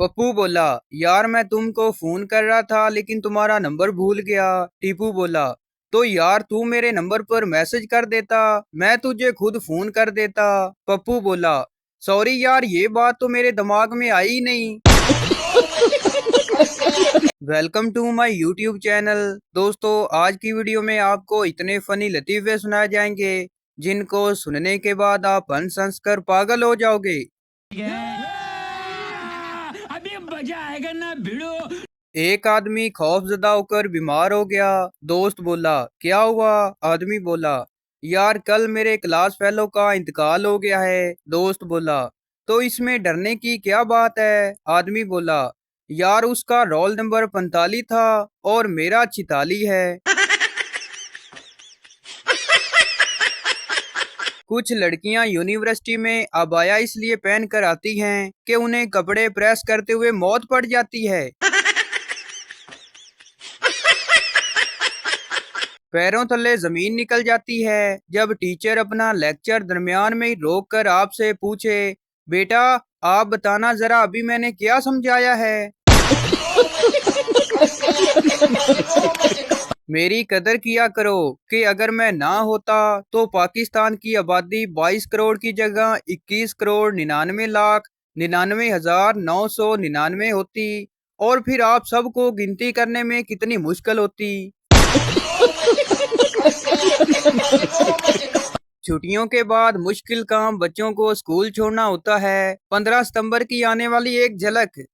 पप्पू बोला, यार मैं तुमको फोन कर रहा था लेकिन तुम्हारा नंबर भूल गया। टीपू बोला, तो यार तू मेरे नंबर पर मैसेज कर देता, मैं तुझे खुद फोन कर देता। पप्पू बोला, सॉरी यार ये बात तो मेरे दिमाग में आई ही नहीं। Welcome to my YouTube channel. दोस्तों आज की वीडियो में आपको इतने फनी लतीफे सुनाए जाएंगे जिनको सुनने के बाद आप हंस हंस कर पागल हो जाओगे। अभी मजा आएगा ना भिड़ो। एक आदमी खौफजदा होकर बीमार हो गया। दोस्त बोला, क्या हुआ? आदमी बोला, यार कल मेरे क्लास फेलो का इंतकाल हो गया है। दोस्त बोला, तो इसमें डरने की क्या बात है? आदमी बोला, यार उसका रोल नंबर 45 था और मेरा 46 है। कुछ लड़कियां यूनिवर्सिटी में अबाया इसलिए पहन कर आती हैं कि उन्हें कपड़े प्रेस करते हुए मौत पड़ जाती है। पैरों तले जमीन निकल जाती है जब टीचर अपना लेक्चर दरमियान में ही रोक कर आपसे पूछे, बेटा आप बताना जरा अभी मैंने क्या समझाया है। मेरी कदर किया करो कि अगर मैं ना होता तो पाकिस्तान की आबादी 22 करोड़ की जगह 21 करोड़ 99 लाख 99,999 होती, और फिर आप सबको गिनती करने में कितनी मुश्किल होती। छुट्टियों के बाद मुश्किल काम बच्चों को स्कूल छोड़ना होता है। 15 सितंबर की आने वाली एक झलक।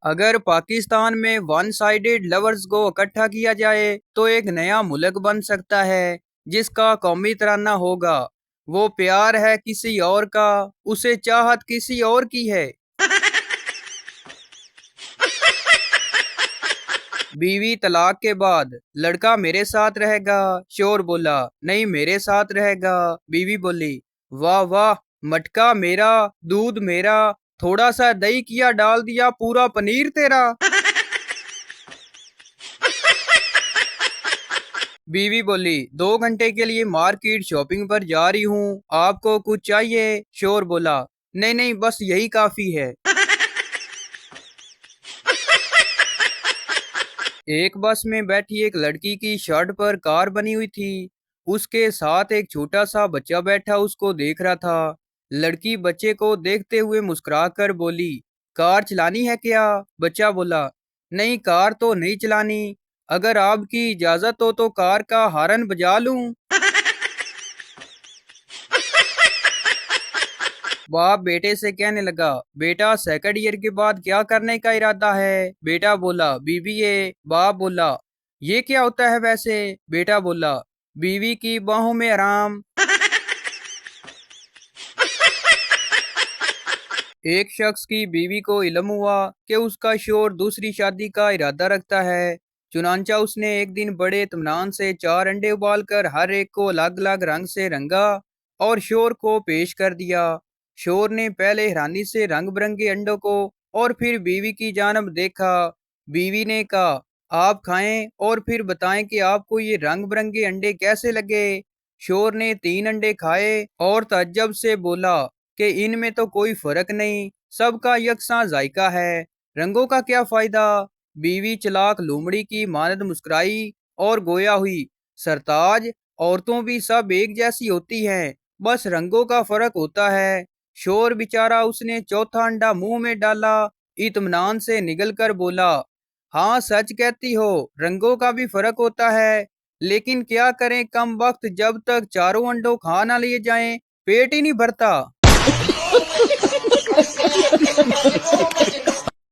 अगर पाकिस्तान में वन साइडेड लवर्स को इकट्ठा किया जाए तो एक नया मुल्क बन सकता है जिसका कौमी तराना होगा, वो प्यार है किसी और का, उसे चाहत किसी और की है। बीवी तलाक के बाद, लड़का मेरे साथ रहेगा। शोर बोला, नहीं मेरे साथ रहेगा। बीवी बोली, वाह वाह, मटका मेरा, दूध मेरा, थोड़ा सा दही किया डाल दिया, पूरा पनीर तेरा। बीवी बोली, 2 घंटे के लिए मार्केट शॉपिंग पर जा रही हूँ, आपको कुछ चाहिए? शोर बोला, नहीं नहीं बस यही काफी है। एक बस में बैठी एक लड़की की शर्ट पर कार बनी हुई थी। उसके साथ एक छोटा सा बच्चा बैठा उसको देख रहा था। लड़की बच्चे को देखते हुए मुस्कुराकर बोली, कार चलानी है क्या? बच्चा बोला, नहीं कार तो नहीं चलानी, अगर आपकी इजाजत हो तो कार का हॉर्न बजा लूं। बाप बेटे से कहने लगा, बेटा सेकंड ईयर के बाद क्या करने का इरादा है? बेटा बोला, बीबीए। बाप बोला, ये क्या होता है वैसे? बेटा बोला, बीवी की बाहों में आराम। एक शख्स की बीवी को इल्म हुआ कि उसका शोहर दूसरी शादी का इरादा रखता है। चुनांचा उसने एक दिन बड़े इत्मीनान से 4 अंडे उबालकर हर एक को अलग अलग रंग से रंगा और शोहर को पेश कर दिया। शोहर ने पहले हैरानी से रंग बिरंगे अंडों को और फिर बीवी की जानब देखा। बीवी ने कहा, आप खाएं और फिर बताएं कि आपको ये रंग बिरंगे अंडे कैसे लगे। शोहर ने 3 अंडे खाए और ताज्जुब से बोला कि इनमें तो कोई फर्क नहीं, सबका यकसा जायका है, रंगों का क्या फायदा। बीवी चलाक लोमड़ी की मानद मुस्कुराई और गोया हुई, सरताज औरतों भी सब एक जैसी होती हैं, बस रंगों का फर्क होता है। शोर बेचारा उसने चौथा अंडा मुंह में डाला, इत्मीनान से निगल कर बोला, हाँ सच कहती हो, रंगों का भी फर्क होता है, लेकिन क्या करें कम वक्त, जब तक चारों अंडों खा ना लिए जाएं पेट ही नहीं भरता।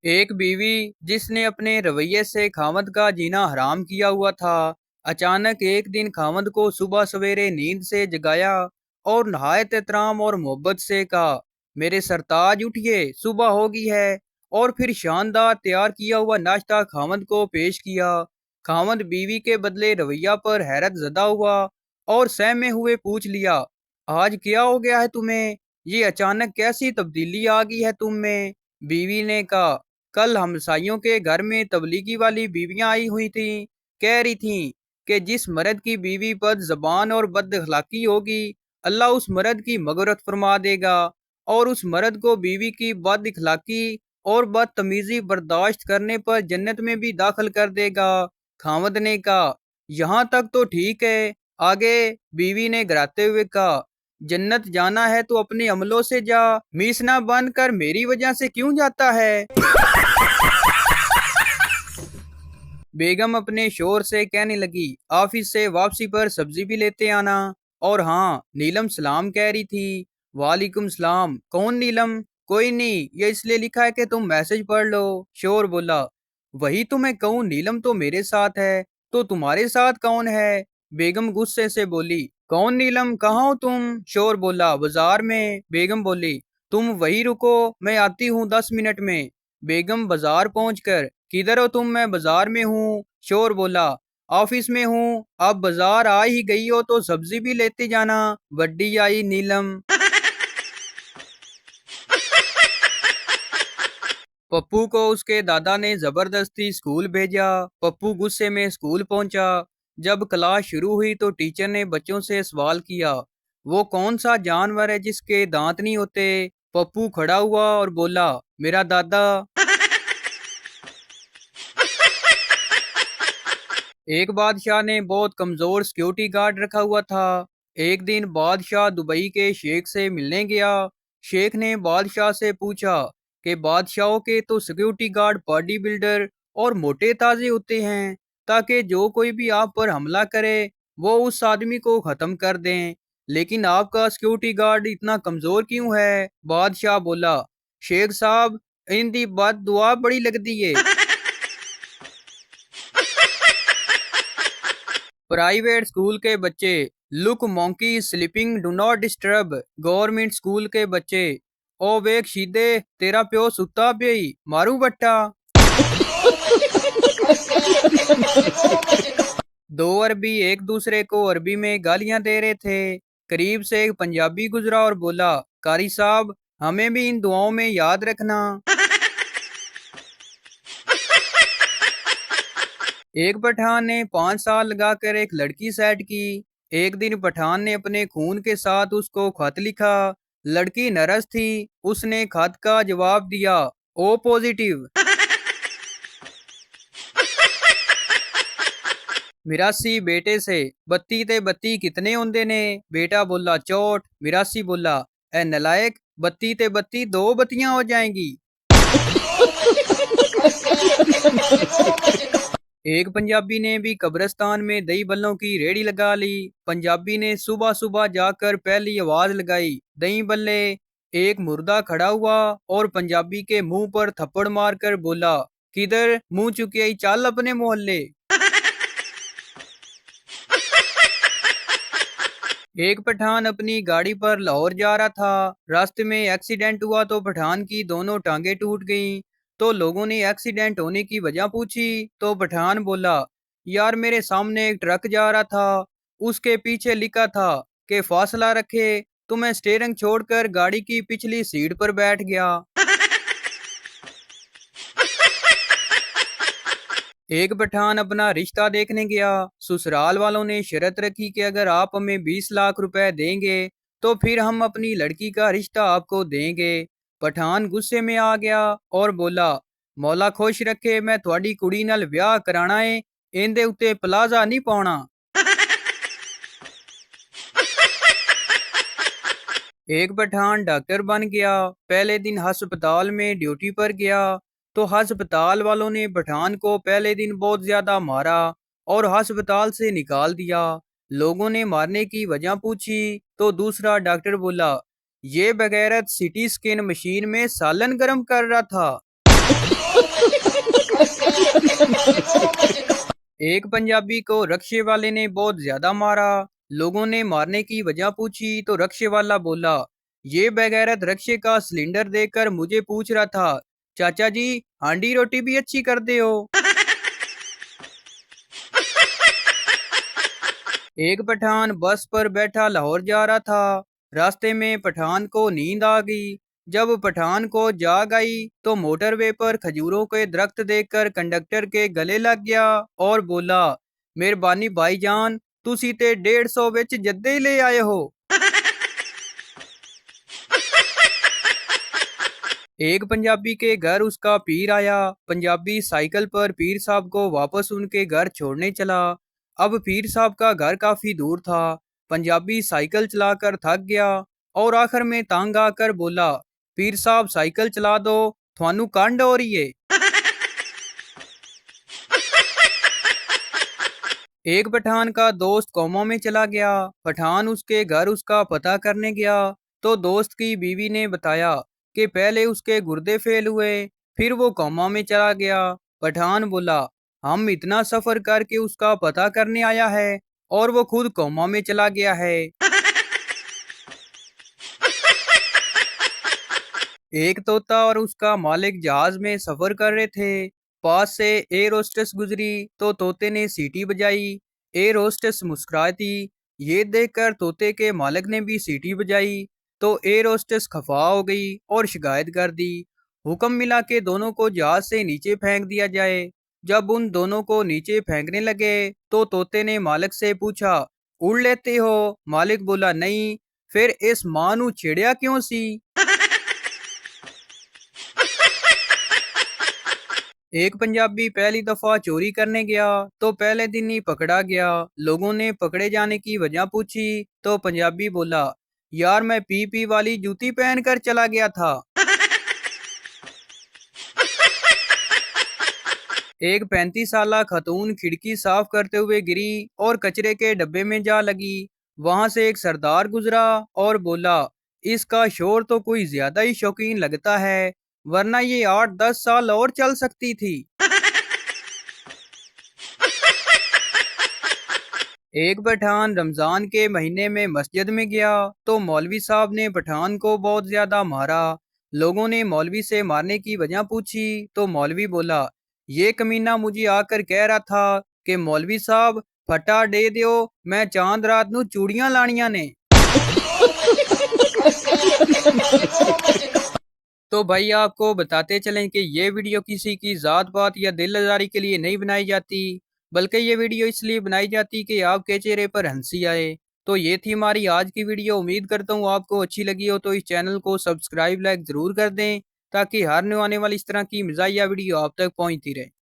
एक बीवी जिसने अपने रवैये से खामद का जीना हराम किया हुआ था, अचानक एक दिन खामद को सुबह सवेरे नींद से जगाया और नहायत एहतराम और मोहब्बत से कहा, मेरे सरताज उठिए, सुबह हो गई है। और फिर शानदार तैयार किया हुआ नाश्ता खामद को पेश किया। खामद बीवी के बदले रवैया पर हैरत जदा हुआ और सहमे हुए पूछ लिया, आज क्या हो गया है तुम्हें? ये अचानक कैसी तब्दीली आ गई है तुम में? बीवी ने कहा, कल हमसाइयों के घर में तबलीगी वाली बीवियां आई हुई थी, कह रही थी कि जिस मर्द की बीवी बद जबान और बद अखलाकी होगी, अल्लाह उस मर्द की मगरत फरमा देगा। और उस मर्द को बीवी की बद इखलाकी और बदतमीजी बर्दाश्त करने पर जन्नत में भी दाखिल कर देगा। खामद ने कहा, यहाँ तक तो ठीक है, आगे? बीवी ने गिराते हुए कहा, जन्नत जाना है तो अपने अमलों से जा, मीसना बन कर मेरी वजह से क्यों जाता है? बेगम अपने शोर से कहने लगी, ऑफिस से वापसी पर सब्जी भी लेते आना। और हाँ, नीलम सलाम कह रही थी। वालेकुम सलाम। कौन नीलम? कोई नहीं, ये इसलिए लिखा है कि तुम मैसेज पढ़ लो। शोर बोला, वही तो मैं कहूँ, नीलम तो मेरे साथ है, तो तुम्हारे साथ कौन है? बेगम गुस्से से बोली, कौन नीलम, कहाँ हो तुम? शोर बोला, बाजार में। बेगम बोली, तुम वही रुको, मैं आती हूँ 10 मिनट में। बेगम बाजार पहुंचकर, किधर हो तुम? मैं बाजार में हूँ। शोर बोला, ऑफिस में हूँ। अब बाजार आ ही गई हो तो सब्जी भी लेते जाना। बड्डी आई नीलम। पप्पू को उसके दादा ने जबरदस्ती स्कूल भेजा। पप्पू गुस्से में स्कूल पहुंचा। जब क्लास शुरू हुई तो टीचर ने बच्चों से सवाल किया, वो कौन सा जानवर है जिसके दांत नहीं होते? पप्पू खड़ा हुआ और बोला, मेरा दादा। एक बादशाह ने बहुत कमजोर सिक्योरिटी गार्ड रखा हुआ था। एक दिन बादशाह दुबई के शेख से मिलने गया। शेख ने बादशाह से पूछा कि बादशाहों के तो सिक्योरिटी गार्ड बॉडी बिल्डर और मोटे ताजे होते हैं, ताकि जो कोई भी आप पर हमला करे वो उस आदमी को खत्म कर दें, लेकिन आपका सिक्योरिटी गार्ड इतना कमजोर क्यों है? बादशाह बोला, शेख साहब, इनकी बात दुआ बड़ी लगती है। प्राइवेट स्कूल के बच्चे, look monkey sleeping do not disturb. Government school के बच्चे, ओ वेख शीदे, तेरा प्यो सुता पिई, मारू बट्टा। दो अरबी एक दूसरे को अरबी में गालियां दे रहे थे। करीब से एक पंजाबी गुजरा और बोला, कारी साहब, हमें भी इन दुआओं में याद रखना। एक पठान ने 5 साल लगाकर एक लड़की सेट की। एक दिन पठान ने अपने खून के साथ उसको खत लिखा। लड़की नर्स थी। उसने खत का जवाब दिया, ओ पॉजिटिव। मिरासी बेटे से, बत्ती ते बत्ती कितने होंदे ने? बेटा बोला, चोट। मिरासी बोला, ए नलायक, बत्ती ते बत्ती 2 बत्तियां हो जाएंगी। एक पंजाबी ने भी कब्रिस्तान में दही बल्लों की रेड़ी लगा ली। पंजाबी ने सुबह सुबह जाकर पहली आवाज लगाई, दही बल्ले। एक मुर्दा खड़ा हुआ और पंजाबी के मुंह पर थप्पड़ मारकर बोला, किधर मुंह चुकिया, चल अपने मोहल्ले। एक पठान अपनी गाड़ी पर लाहौर जा रहा था। रास्ते में एक्सीडेंट हुआ तो पठान की दोनों टांगे टूट गईं। तो लोगों ने एक्सीडेंट होने की वजह पूछी तो पठान बोला, यार मेरे सामने एक ट्रक जा रहा था, उसके पीछे लिखा था कि फासला रखे, तो मैं स्टीयरिंग छोड़कर गाड़ी की पिछली सीट पर बैठ गया। एक पठान अपना रिश्ता देखने गया। ससुराल वालों ने शर्त रखी कि अगर आप हमें 20 लाख रुपए देंगे तो फिर हम अपनी लड़की का रिश्ता आपको देंगे। पठान गुस्से में आ गया और बोला, मौला खुश रखे, मैं थोड़ी कुड़ी नाल ब्याह कराना है, इंदे उत्ते प्लाजा नहीं पाना। एक पठान डॉक्टर बन गया। पहले दिन अस्पताल में ड्यूटी पर गया तो अस्पताल वालों ने पठान को पहले दिन बहुत ज्यादा मारा और अस्पताल से निकाल दिया। लोगों ने मारने की वजह पूछी तो दूसरा डॉक्टर बोला, ये बगैरत सिटी स्कैन मशीन में सालन गर्म कर रहा था। एक पंजाबी को रक्शे वाले ने बहुत ज्यादा मारा। लोगों ने मारने की वजह पूछी तो रक्शे वाला बोला, ये बेगैरत रक्शे का सिलेंडर देखकर मुझे पूछ रहा था, चाचा जी हांडी रोटी भी अच्छी करते हो। एक पठान बस पर बैठा लाहौर जा रहा था। रास्ते में पठान को नींद आ गई। जब पठान को जाग आई तो मोटरवे पर खजूरों के दरख्त देखकर कंडक्टर के गले लग गया और बोला, मेहरबानी भाईजान, तुसी ते 150 विच जद्दे ही ले आए हो। एक पंजाबी के घर उसका पीर आया। पंजाबी साइकिल पर पीर साहब को वापस उनके घर छोड़ने चला। अब पीर साहब का घर काफी दूर था। पंजाबी साइकिल चलाकर थक गया और आखिर में तंग आकर बोला, पीर साहब साइकिल चला दो, थानू कंड हो रही है। एक पठान का दोस्त कोमा में चला गया। पठान उसके घर उसका पता करने गया तो दोस्त की बीवी ने बताया कि पहले उसके गुर्दे फेल हुए, फिर वो कोमा में चला गया। पठान बोला, हम इतना सफर करके उसका पता करने आया है और वो खुद कोमा में चला गया है। एक तोता और उसका मालिक जहाज में सफर कर रहे थे। पास से एयर होस्टेस गुजरी तो तोते ने सीटी बजाई। एयर होस्टेस मुस्कुराती। ये देखकर तोते के मालिक ने भी सीटी बजाई तो एयर होस्टेस खफा हो गई और शिकायत कर दी। हुक्म मिला कि दोनों को जहाज से नीचे फेंक दिया जाए। जब उन दोनों को नीचे फेंकने लगे तो तोते ने मालिक से पूछा, उड़ लेते हो? मालिक बोला, नहीं। फिर इस मानू छेड़िया क्यों सी? एक पंजाबी पहली दफा चोरी करने गया तो पहले दिन ही पकड़ा गया। लोगों ने पकड़े जाने की वजह पूछी तो पंजाबी बोला, यार मैं पी पी वाली जूती पहनकर चला गया था। एक 35 साला खतून खिड़की साफ करते हुए गिरी और कचरे के डब्बे में जा लगी। वहां से एक सरदार गुजरा और बोला, इसका शोर तो कोई ज्यादा ही शौकीन लगता है, वरना ये 8-10 साल और चल सकती थी। एक पठान रमजान के महीने में मस्जिद में गया तो मौलवी साहब ने पठान को बहुत ज्यादा मारा। लोगों ने मौलवी से मारने की वजह पूछी तो मौलवी बोला, ये कमीना मुझे आकर कह रहा था कि मौलवी साहब फटा दे दियो, मैं चांद रात नू चूड़ियां लानियां ने। तो भाई आपको बताते चलें कि ये वीडियो किसी की जात पात या दिल आजारी के लिए नहीं बनाई जाती, बल्कि ये वीडियो इसलिए बनाई जाती कि आपके चेहरे पर हंसी आए। तो ये थी हमारी आज की वीडियो। उम्मीद करता हूँ आपको अच्छी लगी हो तो इस चैनल को सब्सक्राइब लाइक जरूर कर दें ताकि हर आने वाली इस तरह की मज़ाहिया वीडियो आप तक पहुँचती रहे।